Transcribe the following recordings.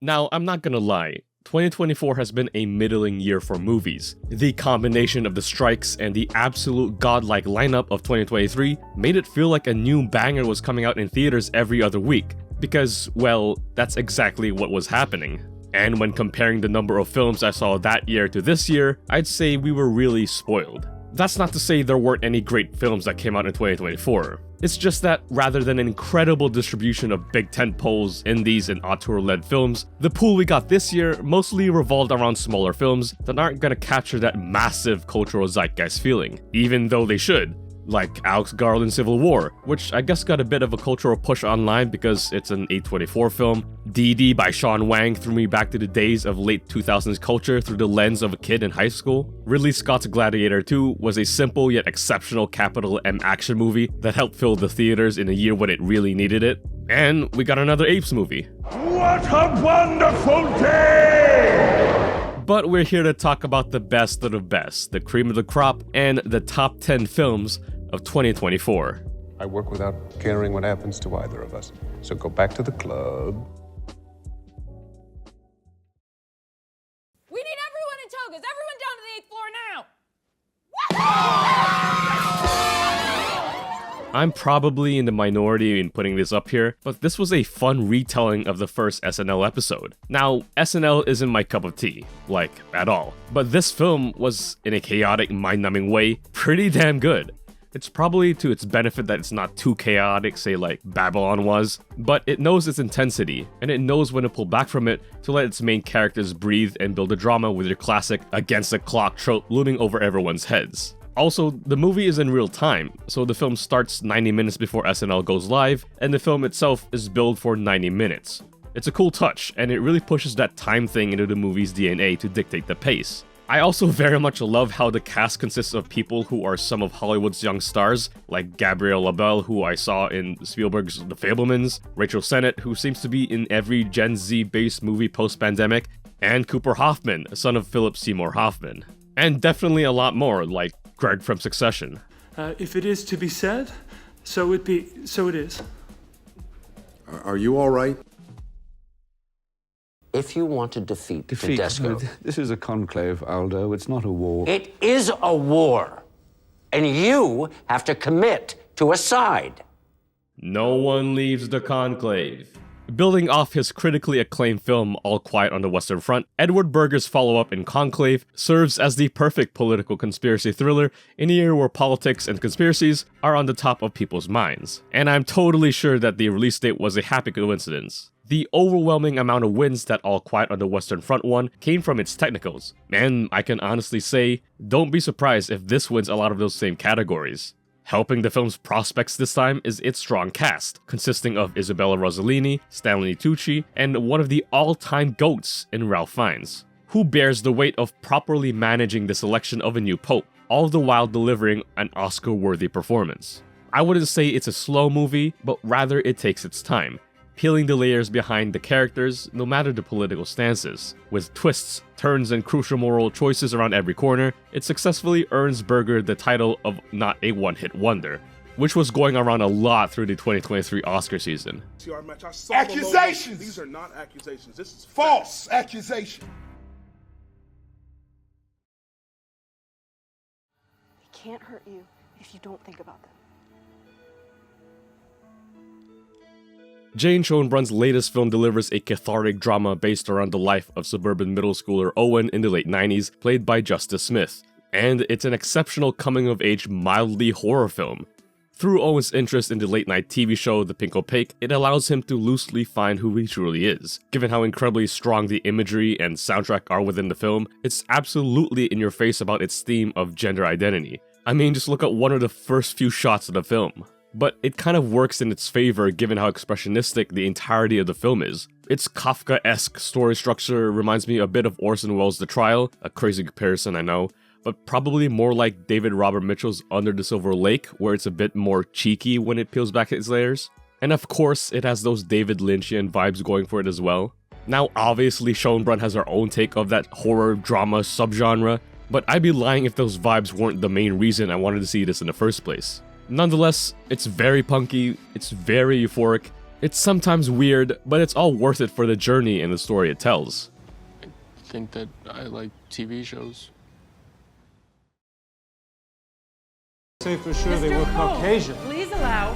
Now, I'm not gonna lie, 2024 has been a middling year for movies. The combination of the strikes and the absolute godlike lineup of 2023 made it feel like a new banger was coming out in theaters every other week, because, well, that's exactly what was happening. And when comparing the number of films I saw that year to this year, I'd say we were really spoiled. That's not to say there weren't any great films that came out in 2024. It's just that rather than an incredible distribution of big tentpoles, indies, and auteur-led films, the pool we got this year mostly revolved around smaller films that aren't gonna capture that massive cultural zeitgeist feeling, even though they should. Like Alex Garland's Civil War, which I guess got a bit of a cultural push online because it's an A24 film. DD by Sean Wang threw me back to the days of late 2000s culture through the lens of a kid in high school. Ridley Scott's Gladiator 2 was a simple yet exceptional capital M action movie that helped fill the theaters in a year when it really needed it. And we got another Apes movie. What a wonderful day! But we're here to talk about the best of the best, the cream of the crop, and the top 10 films of 2024. I work without caring what happens to either of us. So go back to the club. We need everyone in togas. Everyone down to the 8th floor now. I'm probably in the minority in putting this up here, but this was a fun retelling of the first SNL episode. Now, SNL isn't my cup of tea, like, at all. But this film was, in a chaotic, mind-numbing way, pretty damn good. It's probably to its benefit that it's not too chaotic, say like Babylon was, but it knows its intensity, and it knows when to pull back from it to let its main characters breathe and build a drama with your classic against-the-clock trope looming over everyone's heads. Also, the movie is in real time, so the film starts 90 minutes before SNL goes live, and the film itself is billed for 90 minutes. It's a cool touch, and it really pushes that time thing into the movie's DNA to dictate the pace. I also very much love how the cast consists of people who are some of Hollywood's young stars, like Gabrielle LaBelle, who I saw in Spielberg's The Fabelmans, Rachel Sennett, who seems to be in every Gen Z-based movie post-pandemic, and Cooper Hoffman, son of Philip Seymour Hoffman. And definitely a lot more, like Greg from Succession. If it is to be said, so it is. Are you all right? If you want to defeat Tedesco... This is a conclave, Aldo. It's not a war. It is a war. And you have to commit to a side. No one leaves the conclave. Building off his critically acclaimed film All Quiet on the Western Front, Edward Berger's follow-up in Conclave serves as the perfect political conspiracy thriller in a year where politics and conspiracies are on the top of people's minds. And I'm totally sure that the release date was a happy coincidence. The overwhelming amount of wins that All Quiet on the Western Front won came from its technicals, and I can honestly say, don't be surprised if this wins a lot of those same categories. Helping the film's prospects this time is its strong cast, consisting of Isabella Rossellini, Stanley Tucci, and one of the all-time GOATs in Ralph Fiennes, who bears the weight of properly managing the selection of a new pope, all the while delivering an Oscar-worthy performance. I wouldn't say it's a slow movie, but rather it takes its time, peeling the layers behind the characters no matter the political stances. With twists, turns, and crucial moral choices around every corner, it successfully earns Berger the title of not a one-hit wonder, which was going around a lot through the 2023 Oscar season. Accusations! These are not accusations. This is false accusation. They can't hurt you if you don't think about them. Jane Schoenbrun's latest film delivers a cathartic drama based around the life of suburban middle schooler Owen in the late 90s, played by Justice Smith. And it's an exceptional coming-of-age, mildly horror film. Through Owen's interest in the late-night TV show The Pink Opaque, it allows him to loosely find who he truly is. Given how incredibly strong the imagery and soundtrack are within the film, it's absolutely in your face about its theme of gender identity. I mean, just look at one of the first few shots of the film. But it kind of works in its favor given how expressionistic the entirety of the film is. Its Kafka-esque story structure reminds me a bit of Orson Welles' The Trial, a crazy comparison I know, but probably more like David Robert Mitchell's Under the Silver Lake, where it's a bit more cheeky when it peels back its layers. And of course, it has those David Lynchian vibes going for it as well. Now obviously Schoenbrun has her own take of that horror drama subgenre, but I'd be lying if those vibes weren't the main reason I wanted to see this in the first place. Nonetheless, it's very punky, it's very euphoric, It's sometimes weird, but it's all worth it for the journey and the story it tells. I think that I like TV shows. Say for sure they Mr. were Cole, Caucasian. please allow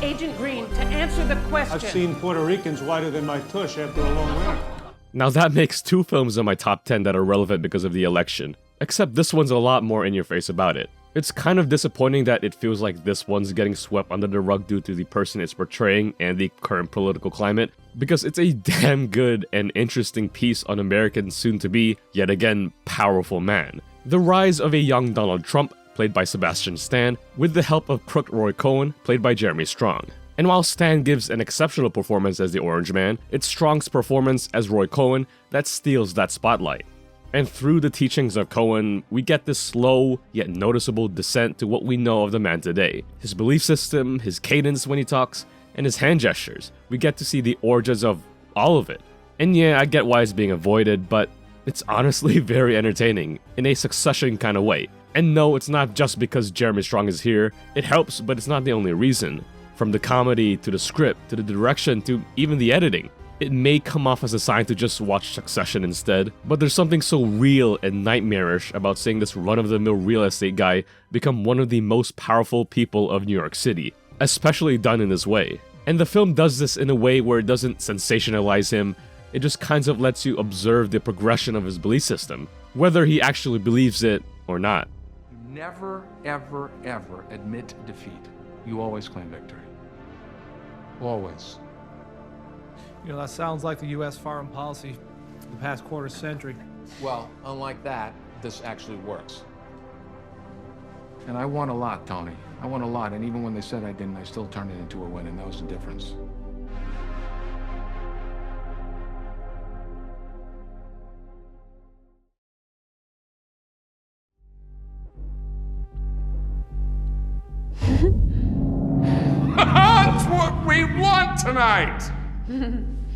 Agent Green to answer the question. I've seen Puerto Ricans whiter than my tush after a long winter. Now that makes 2 films in my top 10 that are relevant because of the election, except this one's a lot more in your face about it. It's kind of disappointing that it feels like this one's getting swept under the rug due to the person it's portraying and the current political climate, because it's a damn good and interesting piece on America's soon-to-be, yet again, powerful man. The rise of a young Donald Trump, played by Sebastian Stan, with the help of crook Roy Cohen, played by Jeremy Strong. And while Stan gives an exceptional performance as the Orange Man, it's Strong's performance as Roy Cohen that steals that spotlight. And through the teachings of Cohen, we get this slow, yet noticeable descent to what we know of the man today. His belief system, his cadence when he talks, and his hand gestures. We get to see the origins of all of it. And yeah, I get why it's being avoided, but it's honestly very entertaining, in a Succession kind of way. And no, it's not just because Jeremy Strong is here. It helps, but it's not the only reason. From the comedy, to the script, to the direction, to even the editing. It may come off as a sign to just watch Succession instead, but there's something so real and nightmarish about seeing this run-of-the-mill real estate guy become one of the most powerful people of New York City, especially done in this way. And the film does this in a way where it doesn't sensationalize him, it just kind of lets you observe the progression of his belief system, whether he actually believes it or not. Never, ever, ever admit defeat. You always claim victory. Always. You know, that sounds like the U.S. foreign policy for the past quarter century. Well, unlike that, this actually works. And I won a lot, Tony. I won a lot, and even when they said I didn't, I still turned it into a win, and that was the difference. That's what we want tonight!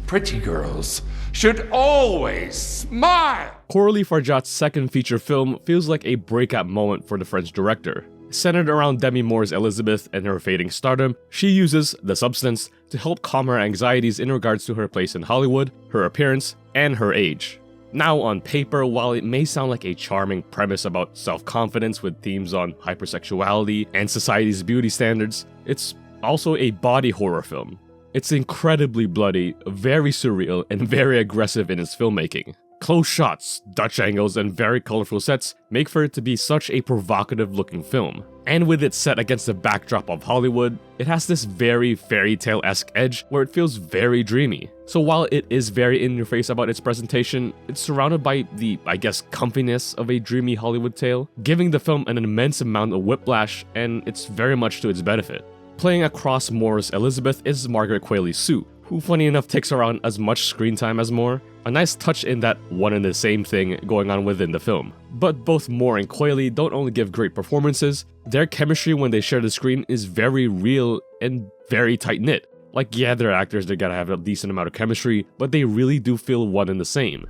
Pretty girls should always smile! Coralie Farjat's second feature film feels like a breakout moment for the French director. Centered around Demi Moore's Elizabeth and her fading stardom, she uses The Substance to help calm her anxieties in regards to her place in Hollywood, her appearance, and her age. Now on paper, while it may sound like a charming premise about self-confidence with themes on hypersexuality and society's beauty standards, it's also a body horror film. It's incredibly bloody, very surreal, and very aggressive in its filmmaking. Close shots, Dutch angles, and very colorful sets make for it to be such a provocative looking film. And with it set against the backdrop of Hollywood, it has this very fairy tale-esque edge where it feels very dreamy. So while it is very in your face about its presentation, it's surrounded by the, I guess, comfiness of a dreamy Hollywood tale, giving the film an immense amount of whiplash, and it's very much to its benefit. Playing across Moore's Elizabeth is Margaret Qualley Sue, who funny enough takes around as much screen time as Moore, a nice touch in that one and the same thing going on within the film. But both Moore and Qualley don't only give great performances, their chemistry when they share the screen is very real and very tight-knit. Like yeah, they're actors, they gotta have a decent amount of chemistry, but they really do feel one and the same.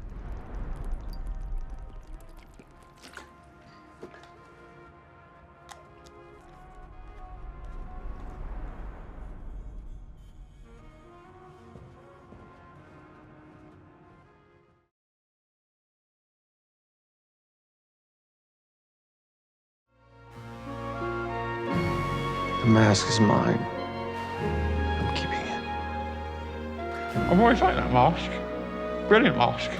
The mask is mine. I'm keeping it. I've always liked that mask. Brilliant mask.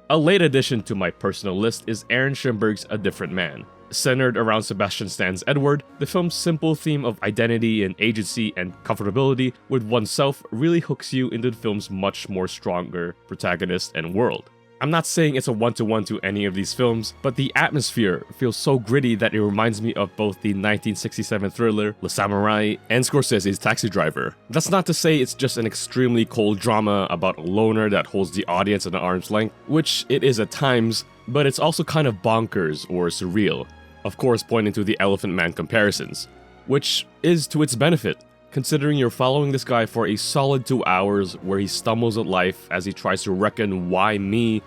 A late addition to my personal list is Aaron Schoenberg's A Different Man. Centered around Sebastian Stan's Edward, the film's simple theme of identity and agency and comfortability with oneself really hooks you into the film's much more stronger protagonist and world. I'm not saying it's a one-to-one to any of these films, but the atmosphere feels so gritty that it reminds me of both the 1967 thriller Le Samurai and Scorsese's Taxi Driver. That's not to say it's just an extremely cold drama about a loner that holds the audience at an arm's length, which it is at times, but it's also kind of bonkers or surreal. Of course, pointing to the Elephant Man comparisons, which is to its benefit, considering you're following this guy for a solid 2 hours where he stumbles at life as he tries to reckon why me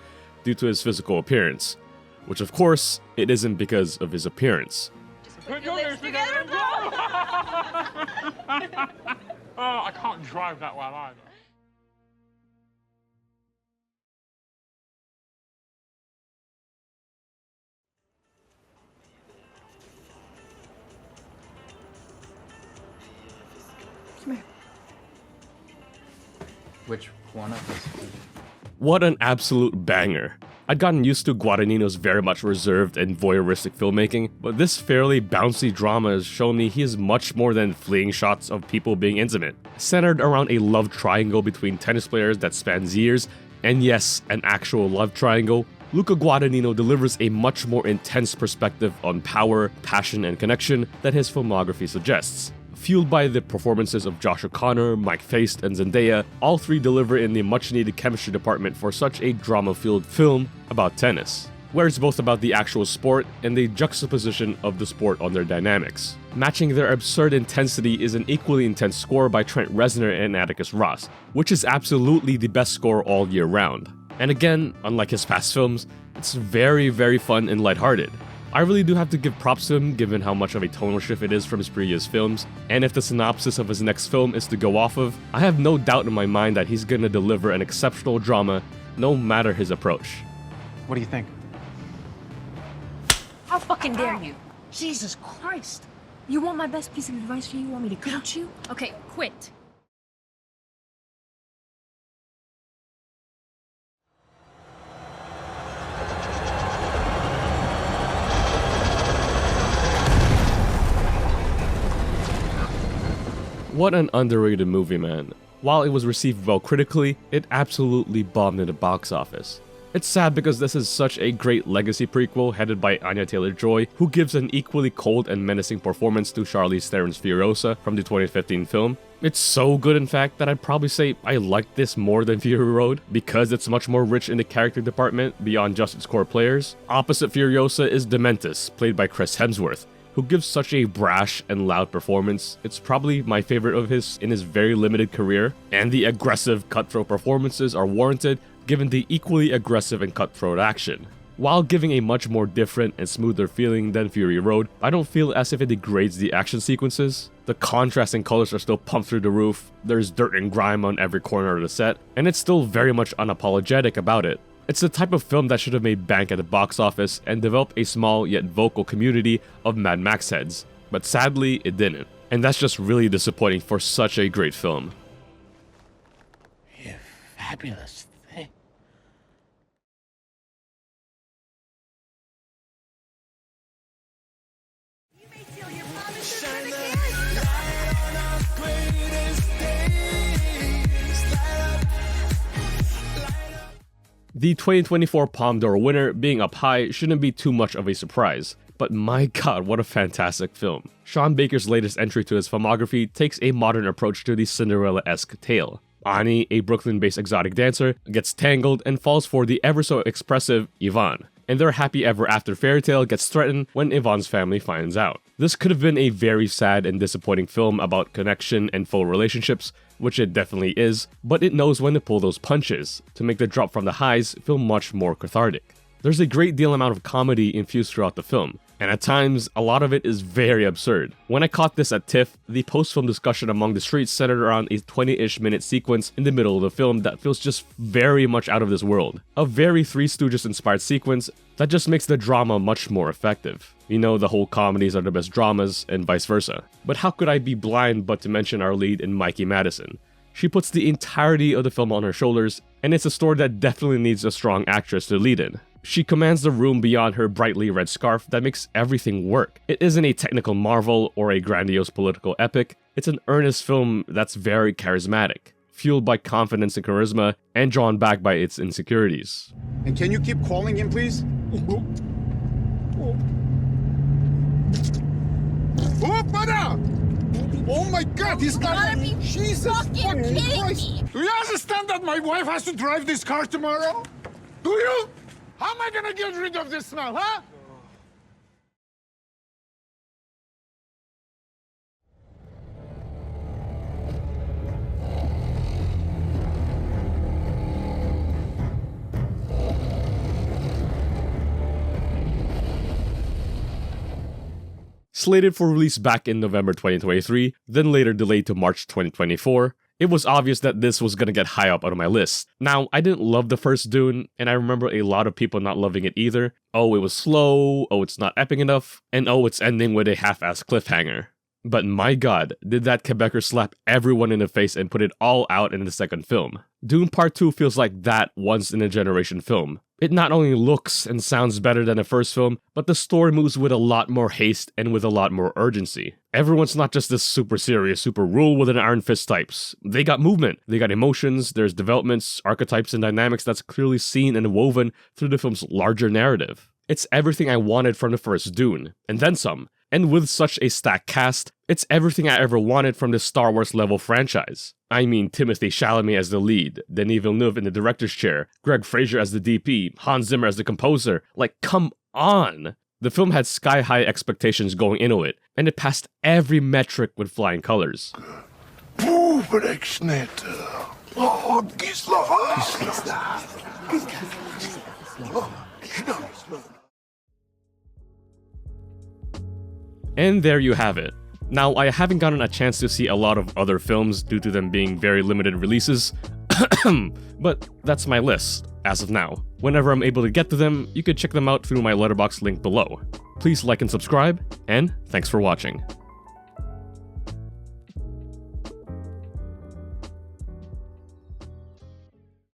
due to his physical appearance. Which of course, it isn't because of his appearance. Put your lips together and go! I can't drive that well either. Come here. Which one of us? What an absolute banger. I'd gotten used to Guadagnino's very much reserved and voyeuristic filmmaking, but this fairly bouncy drama has shown me he is much more than fleeting shots of people being intimate. Centered around a love triangle between tennis players that spans years, and yes, an actual love triangle, Luca Guadagnino delivers a much more intense perspective on power, passion, and connection than his filmography suggests. Fueled by the performances of Josh O'Connor, Mike Feist, and Zendaya, all three deliver in the much-needed chemistry department for such a drama-filled film about tennis, where it's both about the actual sport and the juxtaposition of the sport on their dynamics. Matching their absurd intensity is an equally intense score by Trent Reznor and Atticus Ross, which is absolutely the best score all year round. And again, unlike his past films, it's very, very fun and lighthearted. I really do have to give props to him given how much of a tonal shift it is from his previous films, and if the synopsis of his next film is to go off of, I have no doubt in my mind that he's gonna deliver an exceptional drama no matter his approach. What do you think? How fucking dare you? Jesus Christ. You want my best piece of advice for you? You want me to coach you? Okay, quit. What an underrated movie, man. While it was received well critically, it absolutely bombed in the box office. It's sad because this is such a great legacy prequel headed by Anya Taylor-Joy, who gives an equally cold and menacing performance to Charlize Theron's Furiosa from the 2015 film. It's so good, in fact, that I'd probably say I like this more than Fury Road, because it's much more rich in the character department beyond just its core players. Opposite Furiosa is Dementis, played by Chris Hemsworth, who gives such a brash and loud performance. It's probably my favorite of his in his very limited career, and the aggressive, cutthroat performances are warranted given the equally aggressive and cutthroat action. While giving a much more different and smoother feeling than Fury Road, I don't feel as if it degrades the action sequences. The contrasting colors are still pumped through the roof, there's dirt and grime on every corner of the set, and it's still very much unapologetic about it. It's the type of film that should have made bank at the box office and developed a small yet vocal community of Mad Max heads, but sadly it didn't. And that's just really disappointing for such a great film. You fabulous thing. The 2024 Palme d'Or winner being up high shouldn't be too much of a surprise, but my god, what a fantastic film. Sean Baker's latest entry to his filmography takes a modern approach to the Cinderella-esque tale. Ani, a Brooklyn-based exotic dancer, gets tangled and falls for the ever-so-expressive Yvonne, and their happy ever-after fairy tale gets threatened when Yvonne's family finds out. This could have been a very sad and disappointing film about connection and full relationships, which it definitely is, but it knows when to pull those punches, to make the drop from the highs feel much more cathartic. There's a great deal amount of comedy infused throughout the film, and at times, a lot of it is very absurd. When I caught this at TIFF, the post-film discussion among the streets centered around a 20-ish minute sequence in the middle of the film that feels just very much out of this world. A very Three Stooges inspired sequence that just makes the drama much more effective. You know, the whole comedies are the best dramas, and vice versa. But how could I be blind but to mention our lead in Mikey Madison? She puts the entirety of the film on her shoulders, and it's a story that definitely needs a strong actress to lead in. She commands the room beyond her brightly red scarf that makes everything work. It isn't a technical marvel or a grandiose political epic, it's an earnest film that's very charismatic, fueled by confidence and charisma, and drawn back by its insecurities. And can you keep calling him, please? Oh, brother! Oh my god, he's got me! Jesus fucking Christ! Do you understand that my wife has to drive this car tomorrow? Do you? How am I gonna get rid of this smell, huh? Slated for release back in November 2023, then later delayed to March 2024, it was obvious that this was gonna get high up on my list. Now, I didn't love the first Dune, and I remember a lot of people not loving it either. Oh, it was slow, oh, it's not epic enough, and oh, it's ending with a half-assed cliffhanger. But my god, did that Quebecer slap everyone in the face and put it all out in the second film. Dune Part 2 feels like that once-in-a-generation film. It not only looks and sounds better than the first film, but the story moves with a lot more haste and with a lot more urgency. Everyone's not just this super serious, super rule with an iron fist types. They got movement, they got emotions, there's developments, archetypes, and dynamics that's clearly seen and woven through the film's larger narrative. It's everything I wanted from the first Dune, and then some. And with such a stacked cast, it's everything I ever wanted from this Star Wars level franchise. I mean Timothée Chalamet as the lead, Denis Villeneuve in the director's chair, Greg Fraser as the DP, Hans Zimmer as the composer. Like, come on! The film had sky-high expectations going into it, and it passed every metric with flying colors. And there you have it. Now, I haven't gotten a chance to see a lot of other films due to them being very limited releases, but that's my list, as of now. Whenever I'm able to get to them, you can check them out through my Letterboxd link below. Please like and subscribe, and thanks for watching.